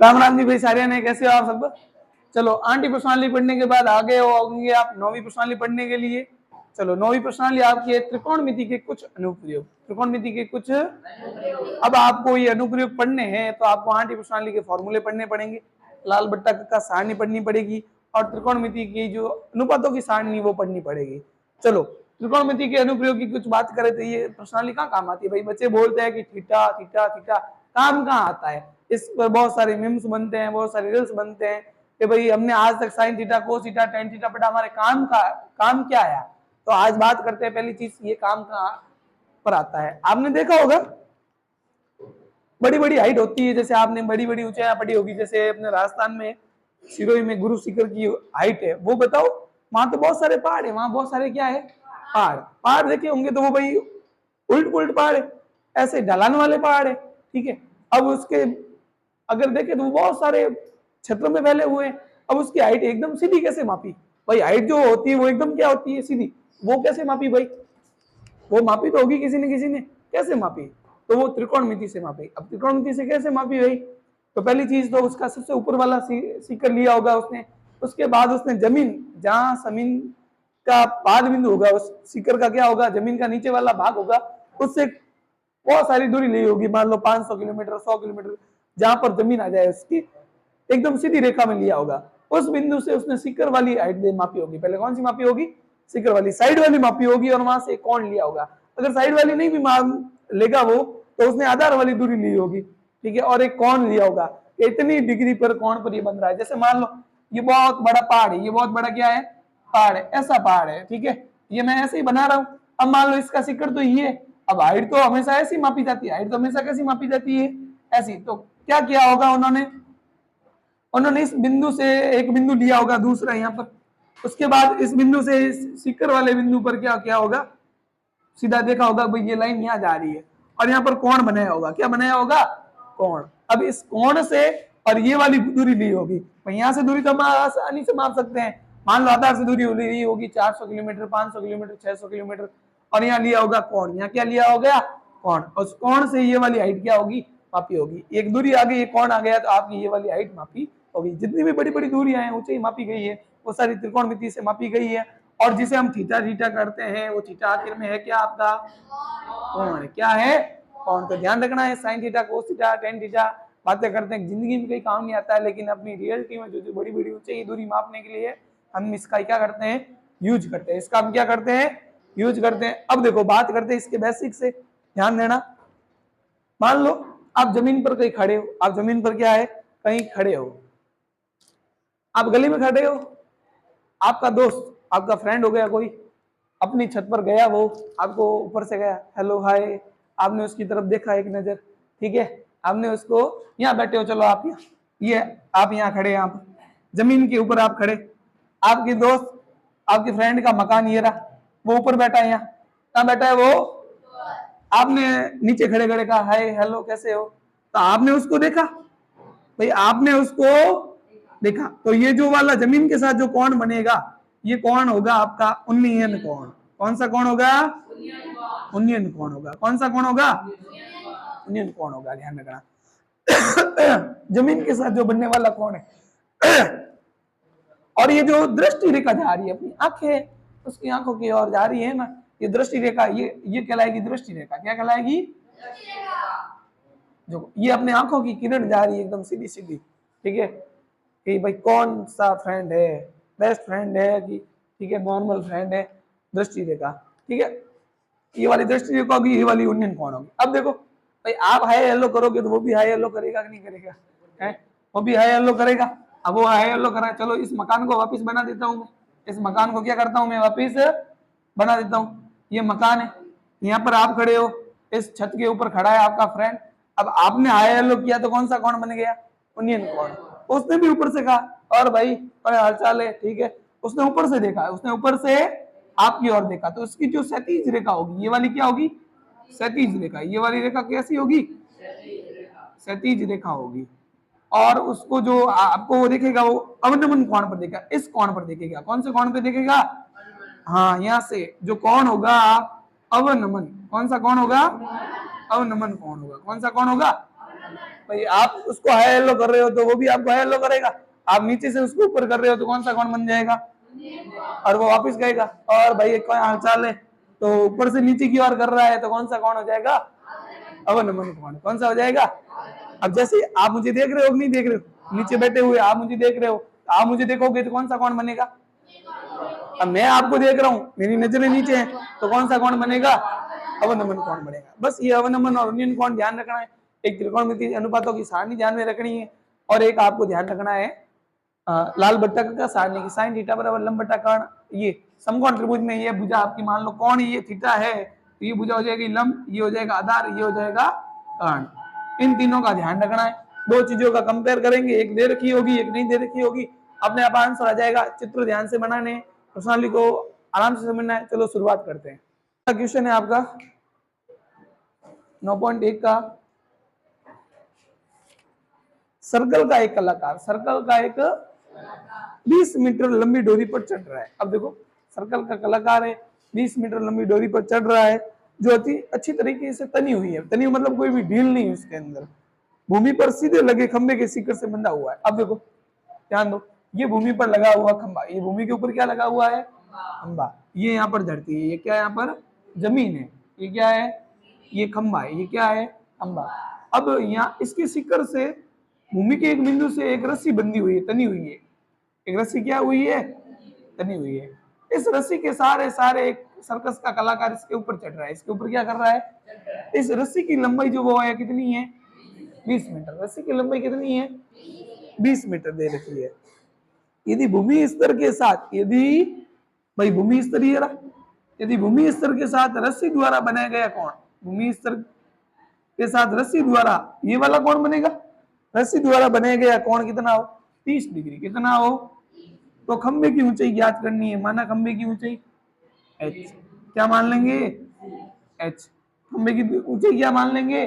राम राम जी भाई सारे ने, कैसे हो आप सब। चलो आंटी प्रश्नावली पढ़ने के बाद आगे होंगे आप नौवीं प्रश्नावली पढ़ने के लिए। चलो नौवीं प्रश्नावली आपकी है त्रिकोणमिति के कुछ अनुप्रयोग। त्रिकोणमिति के कुछ अब आपको ये अनुप्रयोग पढ़ने हैं तो आपको आंटी प्रश्नावली के फॉर्मूले पढ़ने पड़ेंगे, लाल बट्टा का सारणी पढ़नी पड़ेगी और त्रिकोणमिति की जो अनुपातों की सारणी वो पढ़नी पड़ेगी। चलो त्रिकोणमिति के अनुप्रयोग की कुछ बात करें तो ये प्रश्नावली कहाँ काम आती है भाई। बच्चे बोलते हैं कि थीटा थीटा थीटा काम कहाँ आता है। इस पर बहुत सारे मीम्स बनते हैं, बहुत सारे रील्स बनते हैं कि भाई हमने आज तक sine theta cos theta tan theta पढ़ा, हमारे काम क्या है। तो आज बात करते हैं पहली चीज, ये काम कहाँ पर आता है। आपने देखा होगा बड़ी बड़ी हाइट होती है, जैसे आपने बड़ी बड़ी ऊंचाइयां पढ़ी होगी, जैसे अपने राजस्थान में सिरोही में गुरु शिखर की हाइट है, वो बताओ वहां तो बहुत सारे पहाड़ है, वहां बहुत सारे क्या है पहाड़। पहाड़ देखे होंगे तो वो भाई उल्ट पुल्ट पहाड़ है, ऐसे ढलान वाले पहाड़ है, ठीक है। अब उसके अगर देखे तो बहुत सारे क्षेत्रों में फैले हुए हैं। अब उसकी हाइट एकदम सीधी कैसे मापी भाई। हाइट जो होती है वो एकदम क्या होती है सीधी, वो कैसे मापी भाई। वो मापी तो होगी किसी ने, कैसे मापी, तो वो त्रिकोणमिति से मापी। अब त्रिकोणमिति से कैसे मापी भाई, तो पहली चीज तो उसका सबसे ऊपर वाला सीकर लिया होगा उसने, उसके बाद उसने जमीन जहां जमीन का पाद बिंदु होगा उस सीकर का क्या होगा, जमीन का नीचे वाला भाग होगा, उससे बहुत सारी दूरी ली होगी, मान लो 500 किलोमीटर 100 किलोमीटर, जहां पर जमीन आ जाए उसकी एकदम सीधी रेखा में लिया होगा। उस बिंदु से उसने सीकर वाली हाइट मापी होगी। पहले कौन सी मापी होगी, सीकर वाली, साइड वाली मापी होगी और वहां से कोण लिया होगा। अगर साइड वाली नहीं भी मान लेगा वो, तो उसने आधार वाली दूरी ली होगी, ठीक है, और एक कोण लिया होगा, इतनी डिग्री पर कोण पर ये बन रहा है। जैसे मान लो ये बहुत बड़ा पहाड़ है, ये बहुत बड़ा क्या है पहाड़ है, ऐसा पहाड़ है, ठीक है, ये मैं ऐसे ही बना रहा हूं। अब मान लो इसका शिखर तो ये, अब हाइट तो हमेशा ऐसी मापी जाती है, हाइट तो हमेशा कैसी मापी जाती है ऐसी। तो क्या किया होगा उन्होंने इस बिंदु से एक बिंदु लिया होगा दूसरा यहाँ पर, उसके बाद इस बिंदु से शिखर वाले बिंदु पर क्या क्या होगा, सीधा देखा होगा भाई ये लाइन यहाँ जा रही है और यहाँ पर कोण बनाया होगा। क्या बनाया होगा, कोण। अब इस कोण से और ये वाली दूरी ली होगी, यहाँ से दूरी तो हम आसानी से माप सकते हैं। मान लो आधार से दूरी ली होगी 400 किलोमीटर 500 किलोमीटर 600 किलोमीटर, और यहाँ लिया होगा कोण, यहाँ क्या लिया होगा कोण, उस कोण से ये वाली हाइट क्या होगी मापी होगी। एक दूरी आ गई, ये कोण आ गया, तो आपकी ये वाली हाइट मापी होगी। जितनी भी बड़ी बड़ी दूरियां हैं ऊंचाई मापी गई है वो सारी त्रिकोणमिति से मापी गई है। और जिसे हम थीटा थीटा करते हैं वो थीटा आखिर में है क्या आपका कोण, क्या है कोण। तो ध्यान रखना है, sine theta cos theta tan theta बातें करते हैं, जिंदगी में कहीं काम नहीं आता है, लेकिन अपनी रियलिटी में जो बड़ी बड़ी ऊंचाई दूरी मापने के लिए हम इसका क्या करते हैं यूज करते हैं, इसका हम क्या करते हैं यूज करते हैं। अब देखो बात करते हैं इसके बेसिक से, ध्यान देना। मान लो आप जमीन पर कहीं खड़े हो, आप जमीन पर क्या है कहीं खड़े हो, आप गली में खड़े हो, आपका दोस्त आपका फ्रेंड हो गया कोई, अपनी छत पर गया, वो आपको ऊपर से गया हेलो हाय, आपने उसकी तरफ देखा एक नजर, ठीक है, आपने उसको, यहाँ बैठे हो, चलो आप यहाँ, ये आप यहाँ खड़े, आप जमीन के ऊपर आप खड़े, आपके दोस्त आपके फ्रेंड का मकान ये रहा, वो ऊपर बैठा है, यहाँ कहाँ बैठा है वो, आपने नीचे खड़े खड़े कहा हाय हेलो कैसे हो, तो आपने उसको देखा भाई, आपने उसको देखा, तो ये जो वाला जमीन के साथ जो कोण बनेगा ये कोण होगा आपका उन्नयन कोण। कौन सा कोण होगा, उन्नयन कोण होगा। कौन सा कोण होगा, उन्नयन कोण होगा, ध्यान रखना। जमीन के साथ जो बनने वाला कोण है। और ये जो दृष्टि रेखा जा रही है अपनी आंखें उसकी आंखों की ओर जा रही है ना, ये दृष्टि रेखा, ये कहलाएगी दृष्टि रेखा। क्या कहलाएगी, जो ये अपने आंखों की किरण जा रही है एकदम सीधी सीधी, ठीक है, कि भाई कौन सा फ्रेंड है, बेस्ट फ्रेंड है कि ठीक है नॉर्मल फ्रेंड है, दृष्टि रेखा, ठीक है, ये वाली दृष्टि रेखा होगी, ये वाली उन्नयन कोण होगी। अब देखो भाई आप हाय हेलो करोगे तो वो भी हाय हेलो करेगा कि नहीं करेगा, है वो भी हाय हेलो करेगा। अब वो हाय हेलो कर रहा है, चलो इस मकान को वापस बना देता हूँ, इस मकान को क्या करता हूँ मैं वापस बना देता हूँ। ये मकान है, यहाँ पर आप खड़े हो, इस छत के ऊपर खड़ा है आपका फ्रेंड, अब आपने हाय हेलो किया तो कौन सा कोण बन गया, उन्नयन कोण। उसने भी ऊपर से कहा और भाई बड़े हालचाल है, ठीक है, उसने ऊपर से देखा, उसने ऊपर से आपकी ओर देखा, तो उसकी जो क्षैतिज रेखा होगी ये वाली क्या होगी, क्षैतिज रेखा। ये वाली रेखा कैसी होगी, क्षैतिज रेखा होगी। और उसको जो आपको वो देखेगा वो अवनमन कोण पर देखेगा, इस कोण पर देखेगा। कौन से कोण पर देखेगा, हाँ यहाँ से जो कोण होगा अवनमन, कौन सा कोण होगा, अवनमन कोण होगा। कौन सा कोण होगा भाई आप उसको हाई हेलो कर रहे हो तो वो भी आपको हाई हेलो करेगा, आप नीचे से उसको ऊपर कर रहे हो तो कौन सा कौन बन जाएगा, और वो वापस गएगा। और भाई कोई हालचाल है तो ऊपर से नीचे की ओर कर रहा है तो कौन सा कौन हो जाएगा, अवनमन कौन, कौन सा हो जाएगा। अब जैसे आप मुझे देख रहे हो नहीं देख रहे हो, नीचे बैठे हुए आप मुझे देख रहे हो, आप मुझे देखोगे तो कौन सा कौन बनेगा। अब मैं आपको देख रहा हूँ, मेरी नजरें नीचे हैं तो कौन सा कौन बनेगा, अवनमन कौन बनेगा। बस ये अवनमन और उन्नयन कौन ध्यान रखना है, एक त्रिकोणमितीय अनुपातों की सारणी ध्यान में रखनी है, और एक आपको ध्यान रखना है लाल बट्टा का सारणी की साइन थीटा बराबर लंब बट्टा कर्ण। ये समकोण त्रिभुज में ये भुजा आपकी मान लो कौन ये थीटा है तो ये भुजा हो जाएगी लंब, ये हो जाएगा आधार, ये हो जाएगा कर्ण। इन तीनों का ध्यान रखना है, दो चीजों का कंपेयर करेंगे, एक दे रखी होगी एक नहीं दे रखी होगी, अपने आप आंसर आ जाएगा। चित्र ध्यान से बनाने, प्रश्नावली को आराम से समझना है। चलो शुरुआत करते हैं। क्वेश्चन है आपका 9.1 का, सर्कल का एक कलाकार, सर्कल का एक 20 मीटर लंबी डोरी पर चढ़ रहा है। अब देखो सर्कल का कलाकार है, 20 मीटर लंबी डोरी पर चढ़ रहा है जो अति अच्छी तरीके से तनी हुई है, तनी मतलब कोई भी ढील नहीं है उसके अंदर, भूमि पर सीधे लगे खंबे के शिखर से बंधा हुआ है। अब देखो ध्यान दो, ये भूमि पर लगा हुआ खंबा, ये भूमि के ऊपर क्या लगा हुआ है, खंबा, ये यहाँ पर धरती है, ये क्या है यहाँ पर जमीन है, ये क्या है, ये खंबा है, ये क्या है खंबा। अब यहाँ इसके शिखर से भूमि के एक बिंदु से एक रस्सी बंधी हुई है, तनी हुई है, एक रस्सी क्या हुई है, तनी हुई है। इस रस्सी के सारे सारे एक सर्कस का कलाकार इसके ऊपर चढ़ रहा है, इसके ऊपर क्या कर रहा है, इस रस्सी की लंबाई जो वो है कितनी है, 20 मीटर। रस्सी की लंबाई कितनी है, 20 मीटर दे रखी है। यदि भूमि स्तर के साथ, यदि भाई भूमि स्तरीय, यदि भूमि स्तर के साथ रस्सी द्वारा बनाया गया कोण, भूमि स्तर के साथ रस्सी द्वारा ये वाला कोण बनेगा, रस्सी द्वारा बनाया गया कोण कितना हो, 30 डिग्री, कितना हो, तो खंबे की ऊंचाई ज्ञात करनी है। माना खंबे की ऊंचाई h, क्या मान लेंगे h, खंबे की ऊंचाई क्या मान लेंगे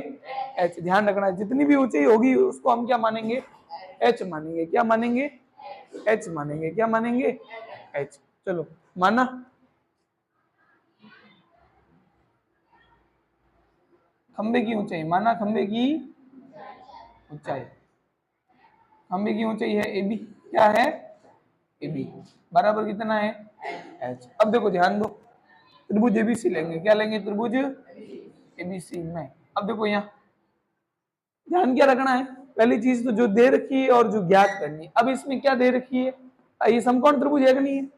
h। ध्यान रखना जितनी भी ऊंचाई होगी उसको हम क्या मानेंगे, h मानेंगे, क्या मानेंगे h मानेंगे, क्या मानेंगे h। चलो माना, खंबे की ऊंचाई, माना खंबे की ऊंचाई, खंबे की ऊंचाई है AB, क्या है AB, बराबर कितना है h। अब देखो ध्यान दो, त्रिभुज ABC लेंगे, क्या लेंगे, त्रिभुज ABC में। अब देखो यहाँ ध्यान क्या रखना है, पहली चीज तो जो दे रखी है और जो ज्ञात करनी है। अब इसमें क्या दे रखी है, ये समकोण त्रिभुज है कि नहीं है,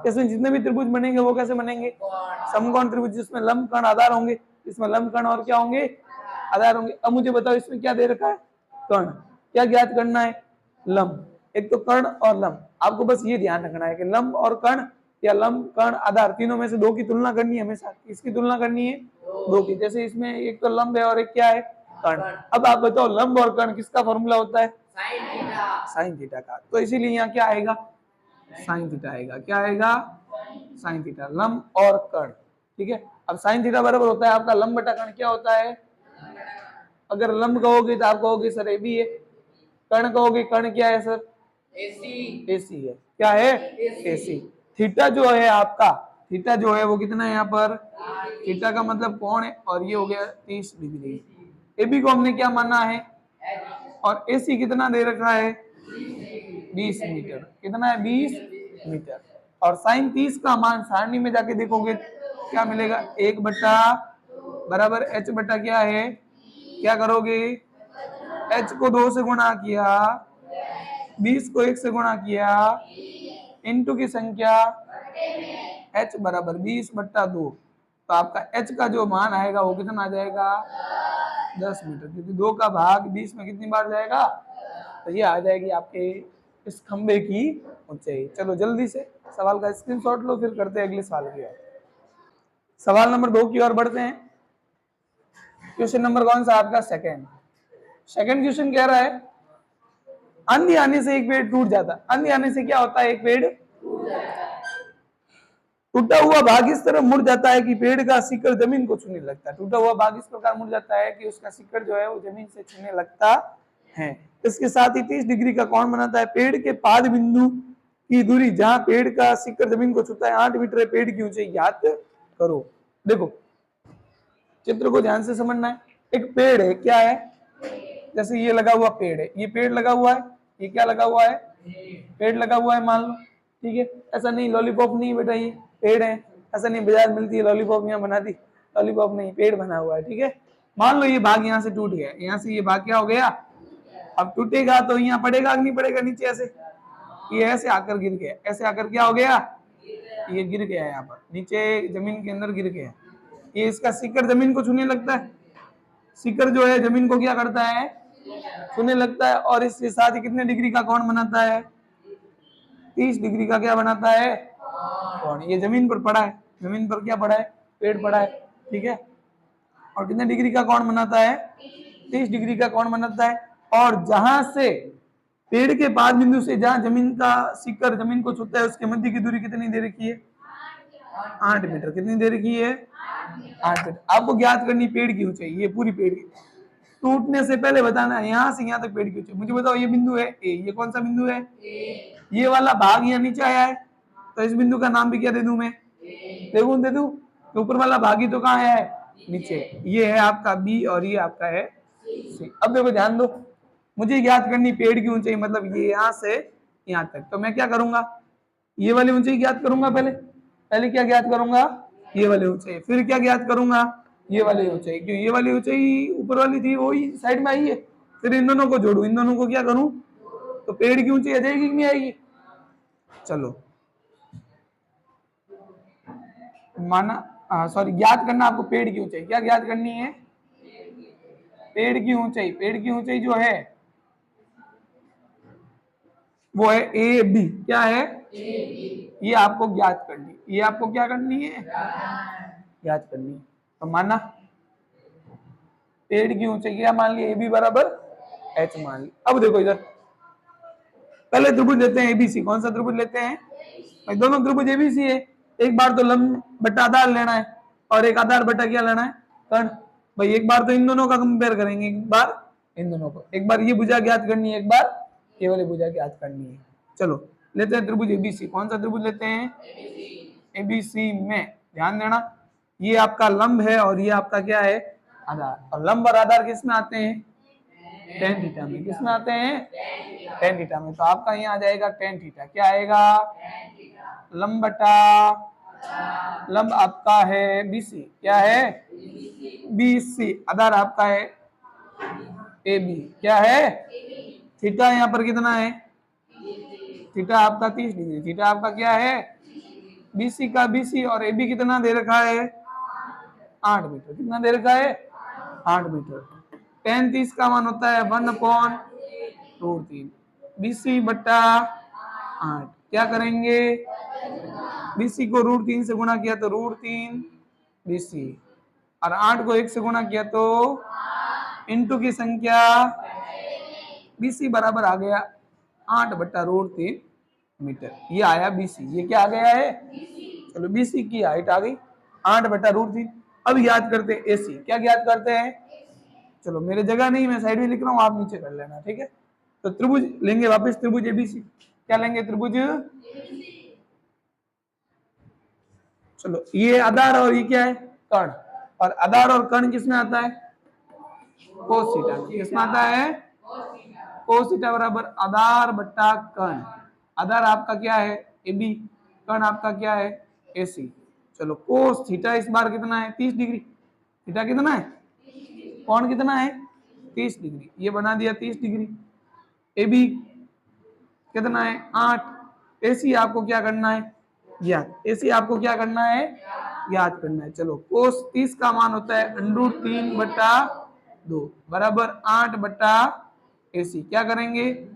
इसमें जितने भी त्रिभुज बनेंगे वो कैसे बनेंगे, समकोण त्रिभुज, जिसमें लंब कर्ण आधार होंगे, इसमें लंब कर्ण और क्या होंगे, आधार होंगे। अब मुझे बताओ इसमें क्या दे रखा है, कर्ण, क्या ज्ञात करना है, लंब, एक तो कर्ण और लंब। आपको बस ये ध्यान रखना है कि लंब और कर्ण या लंब कर्ण आधार तीनों में से दो की तुलना करनी है हमेशा। किसकी तुलना करनी है, दो की। जैसे इसमें एक तो लंब है और एक क्या है, कर्ण। अब आप बताओ लंब और कर्ण किसका फॉर्मूला होता है, साइन थीटा का। तो इसीलिए यहाँ क्या आएगा, साइन थीटा आएगा, क्या आएगा, साइन थीटा, लंब और कर्ण। ठीक है, अब साइन थीटा बराबर होता है आपका लंब बटा कर्ण, क्या होता है, अगर लंब कहोगे तो आप कहोगे सर AB है, कर्ण कहोगे कर्ण क्या है सर, AC है, क्या है AC। थीटा जो है आपका, थीटा जो है वो कितना है यहाँ पर, थीटा का मतलब कोण है, और ये हो गया 30 डिग्री। AB को हमने क्या माना है, और AC कितना दे रखा है, 20 मीटर, कितना है 20 मीटर। और साइन 30 का मान सारणी में जाके देखोगे क्या मिलेगा, 1 बटा बराबर h बटा क्या है, क्या करोगे, h को 2 से गुणा किया, 20 को 1 से गुणा किया, इनटू की संख्या h बराबर 20 बट्टा 2। तो आपका h का जो मान आएगा वो कितना आ जाएगा, 10 मीटर, क्योंकि 2 का भाग 20 में कितनी बार जाएगा, तो ये आ जाएगी आपके इस खंबे की ऊंचाई। चलो जल्दी से सवाल का स्क्रीनशॉट लो, फिर करते हैं अगले सवाल की ओर। सवाल नंबर 2 की ओर बढ़ते हैं। क्वेश्चन नंबर कौन सा आपका, सेकंड क्वेश्चन कह रहा है आंधी आने से एक पेड़ टूट जाता। आंधी आने से क्या होता है, एक पेड़ टूटा हुआ भाग इस तरह मुड़ जाता है कि पेड़ का शिकड़ जमीन को छूने लगता है। टूटा हुआ भाग इस प्रकार मुड़ जाता है कि उसका शिकड़ जो है वो जमीन से छूने लगता है। इसके साथ ही 30 डिग्री का कोण बनाता है। पेड़ के पाद बिंदु की दूरी जहां पेड़ का शिकड़ जमीन को छूता है 8 मीटर है। पेड़ की ऊंचाई ज्ञात करो। देखो चित्र को ध्यान से समझना है। एक पेड़ है, क्या है, जैसे ये लगा हुआ पेड़ है, ये पेड़ लगा हुआ है, ये क्या लगा हुआ है, पेड़ लगा हुआ है मान लो, ठीक है। ऐसा नहीं लॉलीपॉप नहीं बेटा, ये पेड़ है, ऐसा नहीं बाजार मिलती है लॉलीपॉप यहाँ बना दी, लॉलीपॉप नहीं, पेड़ बना हुआ है, ठीक है। मान लो ये भाग यहाँ से टूट गया, यहाँ से ये भाग क्या हो गया, अब टूटेगा तो यहाँ पड़ेगा कि नहीं पड़ेगा नीचे, ऐसे ये ऐसे आकर गिर गया, ऐसे आकर क्या हो गया, ये गिर गया यहाँ पर नीचे जमीन के अंदर गिर गया। ये इसका शिखर जमीन को छूने लगता है, शिखर जो है जमीन को क्या करता है, छूने लगता है, और इसके साथ ही कितने डिग्री का कोण बनाता है, 30 डिग्री का क्या बनाता है कोण। ये जमीन पर पड़ा है, जमीन पर क्या पड़ा है, पेड़ पड़ा है, ठीक है, और कितने डिग्री का कोण बनाता है, 30 डिग्री का कोण बनाता है। और जहां से पेड़ के पाद बिंदु से जहां जमीन का शिखर जमीन को छूता है उसके मध्य की दूरी कितनी दे रखी है, 8 मीटर। कितनी दे रखी है, 8 मीटर। आपको ज्ञात करनी पेड़ की ऊंचाई, ये पूरी पेड़ की, टूटने से पहले बताना है यहाँ से यहाँ तक पेड़ की ऊंचाई। मुझे बताओ ये बिंदु है ए, ये कौन सा बिंदु है, ये वाला भाग यहाँ नीचे आया है, तो इस बिंदु का नाम भी क्या दे दूं मैं, दे दूं, तो ऊपर वाला भाग ही तो कहाँ है, नीचे। ये है आपका बी और ये आपका है सी। अब देखो ध्यान दो, मुझे ज्ञात करनी पेड़ की ऊंचाई, मतलब ये यहाँ से यहाँ तक, तो मैं क्या करूंगा, ये वाली ऊंचाई ज्ञात करूंगा पहले क्या ज्ञात करूंगा, ये वाली ऊंचाई, फिर क्या ज्ञात करूंगा, ये वाली ऊंचाई, क्यों ये वाली ऊंचाई ऊपर वाली थी वही साइड में आई है, फिर इन दोनों को जोड़ू, इन दोनों को क्या करूं, तो पेड़ की ऊंचाई आ जाएगी कि नहीं आएगी। चलो माना सॉरी ज्ञात करना आपको पेड़ की ऊंचाई, क्या ज्ञात करनी है, पेड़ की ऊंचाई। पेड़ की ऊंचाई जो है वो है ए बी, क्या है, ये आपको ज्ञात करनी, ये आपको क्या करनी है, ज्ञात करनी है। तो माना पेड़ की ऊंचाई क्या मान लिया, ए बी बराबर एच मान लिया। अब देखो इधर पहले त्रिभुज लेते हैं एबीसी, कौन सा त्रिभुज लेते हैं, भाई दोनों त्रिभुज एबीसी है, एक बार तो लंब बटा आधार लेना है और एक आधार बटा क्या लेना है, कर्ण। भाई एक बार तो इन दोनों का कंपेयर करेंगे, एक बार इन दोनों को, एक बार ये भुजा ज्ञात करनी है, एक बार ये वाली भुजा ज्ञात करनी है। चलो लेते हैं त्रिभुज एबीसी, कौन सा त्रिभुज लेते हैं, एबीसी में ध्यान देना ये आपका लंब है और ये आपका क्या है, आधार। और लंब और आधार किस में आते हैं, टेन थीटा में। किस में आते हैं, टेन थीटा में। तो आपका यहाँ आ जाएगा टेन थीटा, क्या आएगा, लंब बटा लंब आपका है बीसी, क्या है बीसी, आधार आपका है ए बी, क्या है, थीटा यहाँ पर कितना है, थीटा आपका 30 डिग्री, थीटा आपका क्या है बीसी का बीसी, और ए बी कितना दे रखा है 8 मीटर, कितना दे रखा है 8 मीटर। टेन 30 का मान होता है 1/√3, बीसी बटा 8, क्या करेंगे बीसी को √3 से गुणा किया तो √3 बीसी, और 8 को 1 से गुणा किया तो इंटू की संख्या, बीसी बराबर आ गया 8/√3 मीटर, ये आया बीसी, ये क्या आ गया है, चलो बीसी की हाइट आ गई 8/√3। अब याद करते हैं एसी, क्या ज्ञात करते हैं, चलो मेरे जगह नहीं, मैं साइड में लिख रहा हूँ, आप नीचे कर लेना, ठीक है। तो त्रिभुज लेंगे वापस, त्रिभुज एबीसी, क्या लेंगे त्रिभुज, चलो ये आधार और ये क्या है कर्ण, और आधार और कर्ण किसमें आता है, कोस थीटा में। किसमें आता है, कोस थीटा बराबर आधार बटा कर्ण। आधार आपका क्या है एबी, कर्ण आपका क्या है एसी। चलो कोस थीटा इस बार कितना है 30 डिग्री, थीटा कितना है, कोण कितना है 30 डिग्री, ये बना दिया 30 डिग्री। एबी कितना है 8, एसी आपको क्या करना है ज्ञात, एसी आपको क्या करना है ज्ञात करना है। चलो कोस 30 का मान होता है √3/2 बराबर 8/एसी, क्या करेंगे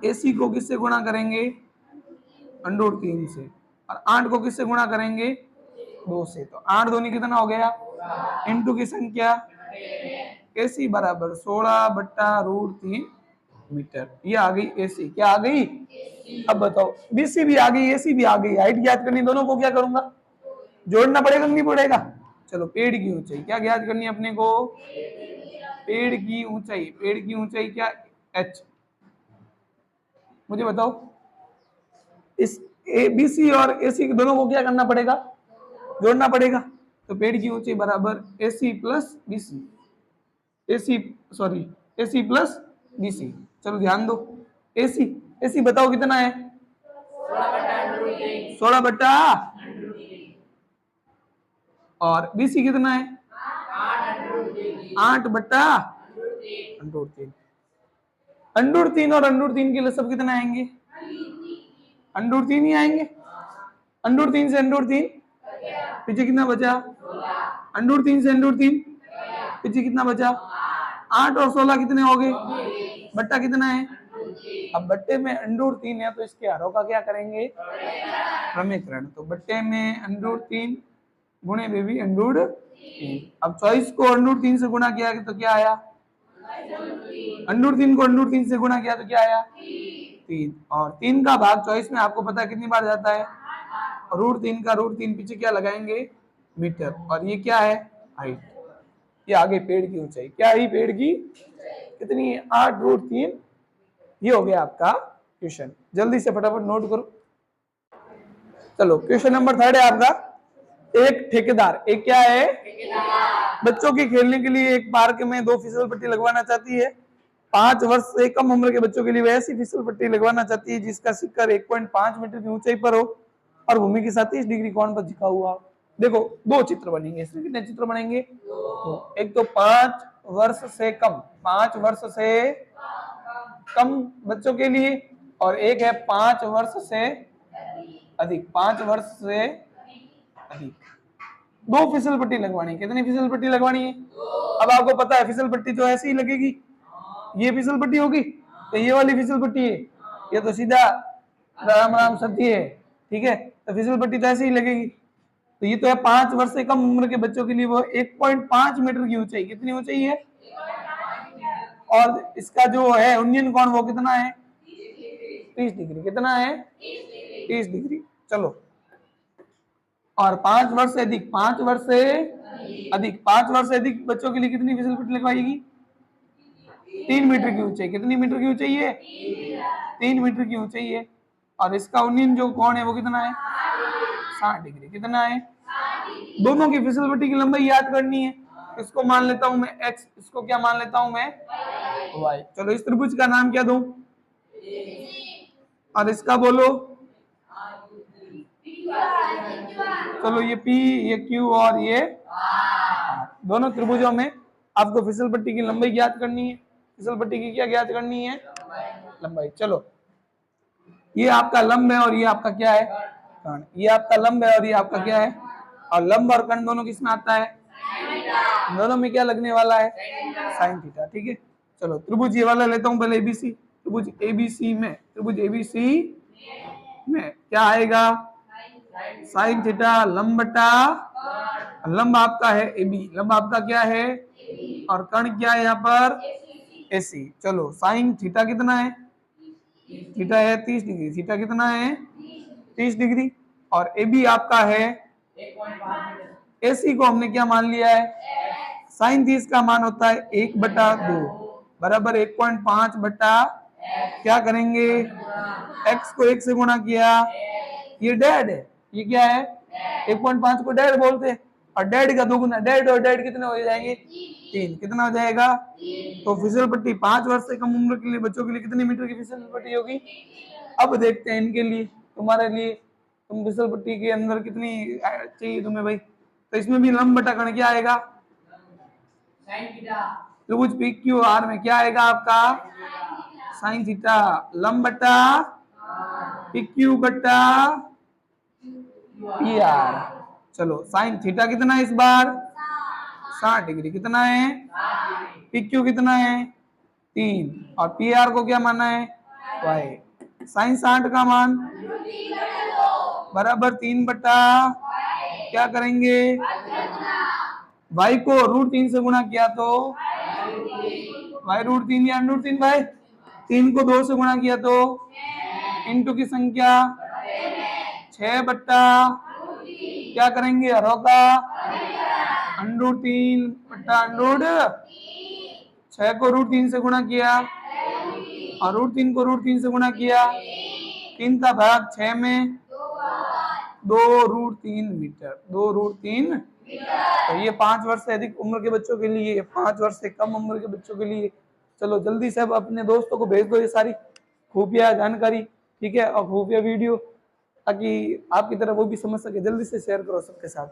एसी को किससे गुणा करेंगे √3 से, और 8 को किससे गुणा करेंगे 2 से, तो 8 दूनी कितना हो गया, इंटू की संख्या, एसी बराबर 16/√3 मीटर, ये आ गई एसी, क्या आ गई। अब बताओ बीसी भी आ गई एसी भी आ गई, हाइट ज्ञात करनी, दोनों को क्या करूंगा जोड़ना पड़ेगा नहीं पड़ेगा। चलो पेड़ की ऊंचाई क्या ज्ञात करनी है अपने को, पेड़ की ऊंचाई, पेड़ की ऊंचाई क्या एच, मुझे बताओ इस ए बी सी और एसी दोनों को क्या करना पड़ेगा जोड़ना पड़ेगा। तो पेड़ की ऊंचाई बराबर AC plus BC, AC sorry AC plus BC। चलो ध्यान दो, AC AC बताओ कितना है? 16 बट्टा, और BC कितना है? 8 बट्टा √3। √3 और √3 के लिए सब कितना आएंगे? √3 ही आएंगे। √3 से √3 पीछे कितना बचा? √3 से √3 पीछे कितना बचा? 8 और 16 कितने हो गए? बट्टा कितना है? अब बट्टे में √3 है तो इसके हरों का क्या करेंगे? क्रमीकरण। तो बट्टे में √3 गुणे बेबी √3। अब 24 को √3 से गुणा किया तो क्या आया? √3 को √3 से गुणा किया तो क्या आया? 3। और 3 का भाग 24 में आपको पता है कितनी बार जाता है? √3 का √3 पीछे क्या लगाएंगे? मीटर। और ये क्या है? हाइट। ये आगे पेड़ की ऊंचाई। क्या है पेड़ की? कितनी है? 8√3। ये हो गया आपका क्वेश्चन। जल्दी से फटाफट नोट करो। चलो क्वेश्चन नंबर 3 है आपका। एक ठेकेदार, एक क्या है? बच्चों के खेलने के लिए एक पार्क में 2 फिसल पट्टी लगवाना चाहती है। 5 वर्ष से कम उम्र के बच्चों के लिए वैसी फिसल पट्टी लगवाना चाहती है जिसका शिखर 1.5 मीटर की ऊंचाई पर हो और भूमि के साथ 30 डिग्री कोण पर झुका हुआ हो। देखो 2 चित्र बनेंगे। इसमें कितने चित्र बनेंगे? तो एक तो 5 वर्ष से कम, 5 वर्ष से कम बच्चों के लिए, और एक है 5 वर्ष से अधिक, 5 वर्ष से अधिक। 2 फिसल पट्टी लगवानी है। कितनी फिसल पट्टी लगवानी है? अब आपको पता है फिसल पट्टी तो ऐसी ही लगेगी। ये फिसल पट्टी होगी तो ये वाली फिसल पट्टी है, ये तो सीधा राम राम सत्य है, ठीक है। तो फिसल पट्टी तो ऐसे ही लगेगी। तो ये तो है 5 वर्ष से कम उम्र के बच्चों के लिए वो 1.5 मीटर की ऊंचाई। कितनी ऊंचाई है? और इसका जो है उन्नयन कोण वो कितना है? 30 डिग्री। कितना है? 30 डिग्री। चलो, और 5 वर्ष से अधिक, 5 वर्ष से अधिक, 5 वर्ष से अधिक बच्चों के लिए कितनी फिसल पट्टी लगवाएगी? 3 मीटर की ऊंचाई। कितनी मीटर की ऊंचाई है? 3 मीटर की ऊंचाई है। और इसका उन्नयन जो कोण है वो कितना है? 60 डिग्री। कितना है? दोनों की फिसल पट्टी की लंबाई याद करनी है। इसको मान लेता हूं मैं x, इसको क्या मान लेता हूं मैं? y। चलो इस त्रिभुज का नाम क्या दूं? और इसका बोलो। चलो ये P, ये Q और ये R। दोनों त्रिभुजों में आपको फिसल पट्टी की लंबाई ज्ञात करनी है। फिसल पट्टी की क्या ज्ञात करनी है? लंबाई। चलो ये आपका लंब है और ये आपका क्या है? कर्ण। ये आपका लंब है और ये आपका क्या है? और लंब और कर्ण दोनों किसमें आता है? दोनों में क्या लगने वाला है? Sine theta. ठीक है। चलो त्रिभुज ये वाला लेता हूं पहले ABC। त्रिभुज ABC में, त्रिभुज ABC में क्या आएगा? साइन थीटा लंब बटा, लंब आपका है AB, लंब आपका क्या है? और कर्ण क्या है यहाँ पर? AC। चलो साइन थीटा कितना है? थीटा है 30 डिग्री। थीटा कितना है? 30 डिग्री। और AB आपका है, AC को हमने क्या मान लिया है? साइन 30 का मान होता है 1/2 बराबर 1.5 बटा क्या करेंगे? x को 1 से गुणा किया, ये डेड है, ये क्या है? 1.5 को डेड बोलते हैं। और डेड का 2 गुना, डेड और डेड कितने हो जाएंगे? 3। कितना हो जाएगा? तो फिसल पट्टी 5 वर्ष से कम उम्र के लिए बच्चों के लिए कितने मीटर की फिसल पट्टी होगी? अब देखते हैं इनके लिए, तुम्हारे लिए, तुम फिसल पट्टी के अंदर कितनी चाहिए तुम्हें भाई? तो इसमें भी लंब बटा कर्ण क्या आएगा? त्रिभुज PQR में क्या आएगा आपका? साइन थीटा लंब बटा PQ बटा PR। चलो साइन थीटा कितना है इस बार? 60 डिग्री। कितना है? PQ कितना है? 3। और PR को क्या माना है? y। साइन 60 का मान बराबर 3 बटा क्या करेंगे? y को √3 से गुणा किया तो y √3 या √3 भाई। 3 को 2 से गुणा किया तो इंटू की संख्या 6 बट्टा क्या करेंगे? हरों का √3 बट्टा √3। 6 को √3 से गुणा किया और √3 को √3 से गुणा किया। 3 का भाग 6 में 2√3 मीटर। 2√3। तो ये 5 वर्ष से अधिक उम्र के बच्चों के लिए, 5 वर्ष से कम उम्र के बच्चों के लिए चलो जल्दी से अब अपने दोस्तों को भेज दो ये सारी खुफिया जानकारी, ठीक है, और खुफिया वीडियो, ताकि आपकी तरह वो भी समझ सके। जल्दी से शेयर करो सबके साथ।